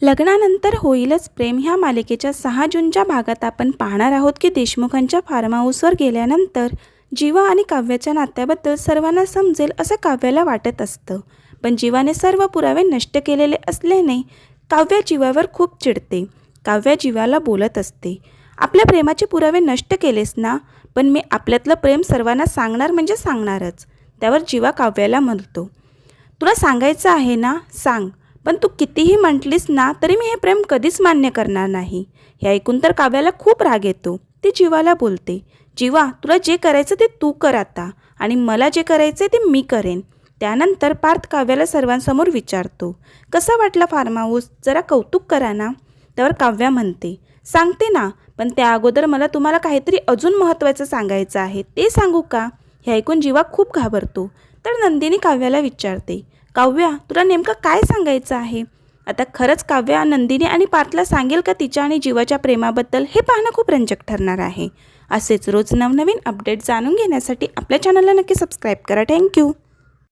लग्नानंतर होईलच प्रेम ह्या मालिकेच्या 6 जूनच्या भागात आपण पाहणार आहोत की देशमुखांच्या फार्म हाऊसवर गेल्यानंतर जीवा आणि काव्याच्या नात्याबद्दल सर्वांना समजेल असं काव्याला वाटत असतं. पण जीवाने सर्व पुरावे नष्ट केलेले असल्याने काव्या जीवावर खूप चिडते. काव्या जीवाला बोलत असते, आपल्या प्रेमाचे पुरावे नष्ट केलेस ना, पण मी आपल्यातलं प्रेम सर्वांना सांगणार म्हणजे सांगणारच. त्यावर जीवा काव्याला म्हणतो, तुला सांगायचं आहे ना सांग, पण तू कितीही म्हटलीस ना तरी मी हे प्रेम कधीच मान्य करणार नाही. हे ऐकून तर काव्याला खूप राग येतो. ती जीवाला बोलते, जीवा तुला जे करायचं ते तू कर आता, आणि मला जे करायचं ते मी करेन. त्यानंतर पार्थ काव्याला सर्वांसमोर विचारतो, कसा वाटला फार्म हाऊस, जरा कौतुक करा ना. त्यावर काव्या म्हणते, सांगते ना, पण त्या अगोदर मला तुम्हाला काहीतरी अजून महत्त्वाचं सांगायचं आहे, ते सांगू का. हे ऐकून जीवा खूप घाबरतो. तर नंदिनी काव्याला विचारते, काव्या तुला नेमकं काय सांगायचं आहे. आता खरंच काव्या नंदिनी आणि पार्थला सांगेल का तिच्या आणि जीवाच्या प्रेमाबद्दल, हे पाहणं खूप रंजक ठरणार आहे. असेच रोज नवनवीन अपडेट जाणून घेण्यासाठी आपल्या चॅनलला नक्की सबस्क्राईब करा. थँक्यू.